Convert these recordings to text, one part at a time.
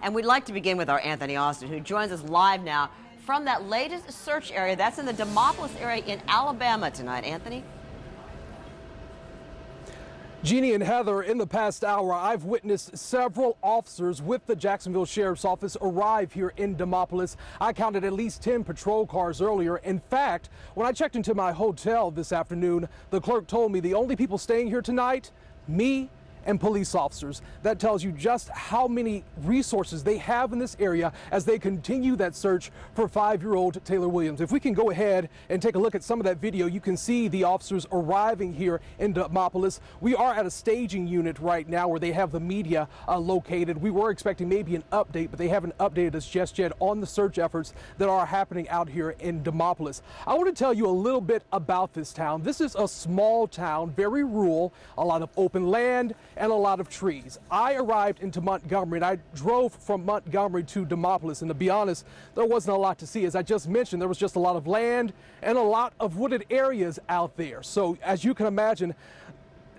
And we'd like to begin with our Anthony Austin, who joins us live now from that latest search area. That's in the Demopolis area in Alabama tonight. Anthony? Jeannie and Heather, in the past hour, I've witnessed several officers with the Jacksonville Sheriff's Office arrive here in Demopolis. I counted at least 10 patrol cars earlier. In fact, when I checked into my hotel this afternoon, the clerk told me the only people staying here tonight, me and police officers. That tells you just how many resources they have in this area as they continue that search for 5-year-old Taylor Williams. If we can go ahead and take a look at some of that video, you can see the officers arriving here in Demopolis. We are at a staging unit right now where they have the media located. We were expecting maybe an update, but they haven't updated us just yet on the search efforts that are happening out here in Demopolis. I want to tell you a little bit about this town. This is a small town, very rural, a lot of open land and a lot of trees. I arrived into Montgomery and I drove from Montgomery to Demopolis, and to be honest, there wasn't a lot to see. As I just mentioned, there was just a lot of land and a lot of wooded areas out there. So as you can imagine,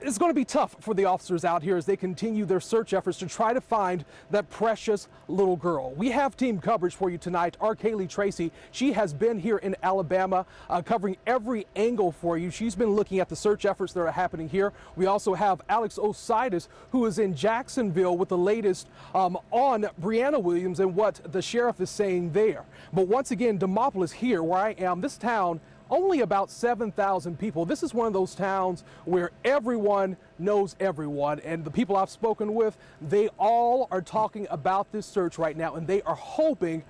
it's going to be tough for the officers out here as they continue their search efforts to try to find that precious little girl. We have team coverage for you tonight. Our Kaylee Tracy, she has been here in Alabama covering every angle for you. She's been looking at the search efforts that are happening here. We also have Alex Ositis, who is in Jacksonville with the latest on Brianna Williams and what the sheriff is saying there. But once again, Demopolis here where I am, this town, only about 7,000 people. This is one of those towns where everyone knows everyone, and the people I've spoken with, they all are talking about this search right now, and they are hoping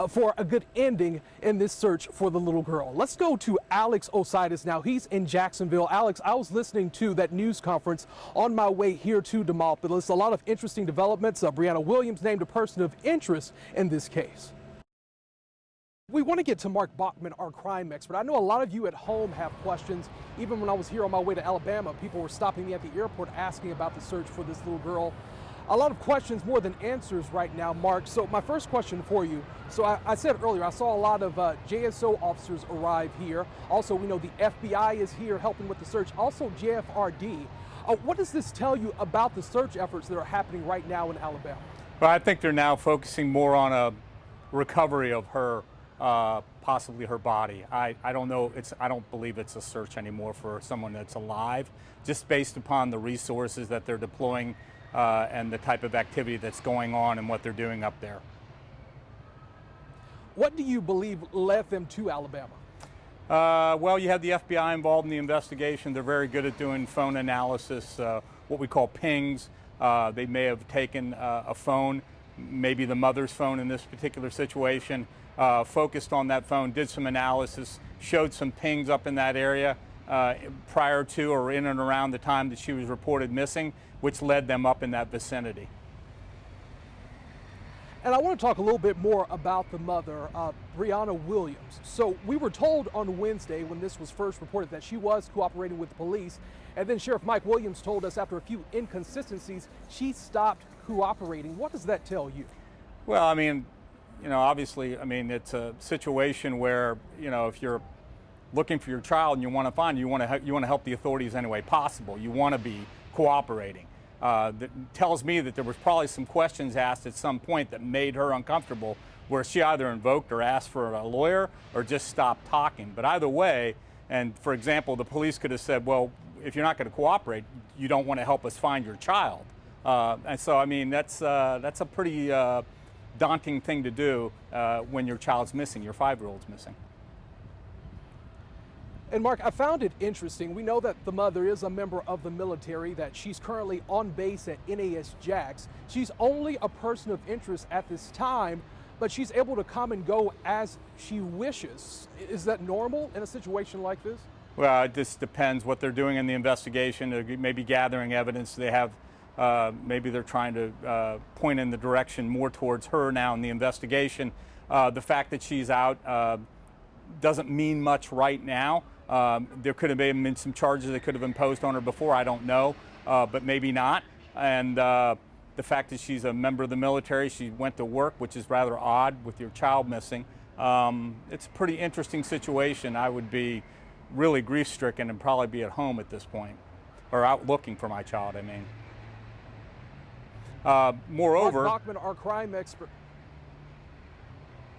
for a good ending in this search for the little girl. Let's go to Alex Ositis now. He's in Jacksonville. Alex, I was listening to that news conference on my way here to Demopolis. A lot of interesting developments. Brianna Williams named a person of interest in this case. We want to get to Mark Bachman, our crime expert. I know a lot of you at home have questions. Even when I was here on my way to Alabama, people were stopping me at the airport asking about the search for this little girl. A lot of questions more than answers right now, Mark. So my first question for you, so I said earlier, I saw a lot of JSO officers arrive here. Also, we know the FBI is here helping with the search, also JFRD. What does this tell you about the search efforts that are happening right now in Alabama? Well, I think they're now focusing more on a recovery of her, possibly her body. I don't know. I don't believe it's a search anymore for someone that's alive, just based upon the resources that they're deploying and the type of activity that's going on and what they're doing up there. What do you believe led them to Alabama? Well, you have the FBI involved in the investigation. They're very good at doing phone analysis, what we call pings. They may have taken a phone, maybe the mother's phone in this particular situation, focused on that phone, did some analysis, showed some pings up in that area prior to or in and around the time that she was reported missing, which led them up in that vicinity. And I want to talk a little bit more about the mother, Brianna Williams. So we were told on Wednesday when this was first reported that she was cooperating with the police, and then Sheriff Mike Williams told us after a few inconsistencies, she stopped cooperating. What does that tell you? Well, I mean, you know, obviously, I mean, it's a situation where, you know, if you're looking for your child and you want to find, you want to help the authorities any way possible. You want to be cooperating. That tells me that there was probably some questions asked at some point that made her uncomfortable, where she either invoked or asked for a lawyer or just stopped talking. But either way, and for example, the police could have said, well, if you're not going to cooperate, you don't want to help us find your child. And so, I mean, that's a pretty daunting thing to do when your child's missing, your 5-year-old's missing. And Mark, I found it interesting. We know that the mother is a member of the military, that she's currently on base at NAS Jax. She's only a person of interest at this time, but she's able to come and go as she wishes. Is that normal in a situation like this? Well, it just depends what they're doing in the investigation. They're maybe gathering evidence. They have, maybe they're trying to point in the direction more towards her now in the investigation. The fact that she's out doesn't mean much right now. There could have been some charges they could have imposed on her before, I don't know, but maybe not. And the fact that she's a member of the military, she went to work, which is rather odd with your child missing. It's a pretty interesting situation. I would be really grief-stricken and probably be at home at this point, or out looking for my child, I mean. Moreover, Mark Bachman, our crime expert.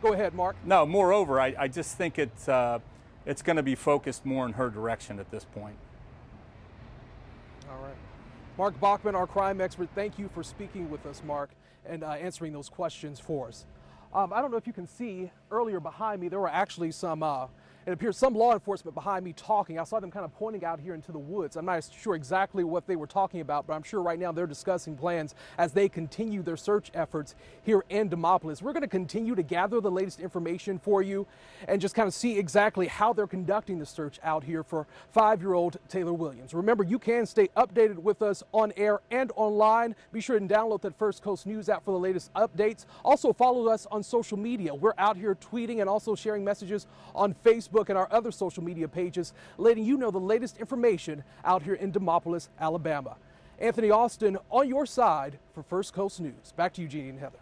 Go ahead, Mark. No, moreover, I just think it's going to be focused more in her direction at this point. All right. Mark Bachman, our crime expert, thank you for speaking with us, Mark, and answering those questions for us. I don't know if you can see earlier behind me, there were actually some, it appears some law enforcement behind me talking. I saw them kind of pointing out here into the woods. I'm not sure exactly what they were talking about, but I'm sure right now they're discussing plans as they continue their search efforts here in Demopolis. We're going to continue to gather the latest information for you and just kind of see exactly how they're conducting the search out here for 5-year-old Taylor Williams. Remember, you can stay updated with us on air and online. Be sure and download that First Coast News app for the latest updates. Also follow us on social media. We're out here tweeting and also sharing messages on Facebook and our other social media pages, letting you know the latest information out here in Demopolis, Alabama. Anthony Austin on your side for First Coast News. Back to you, Jeannie and Heather.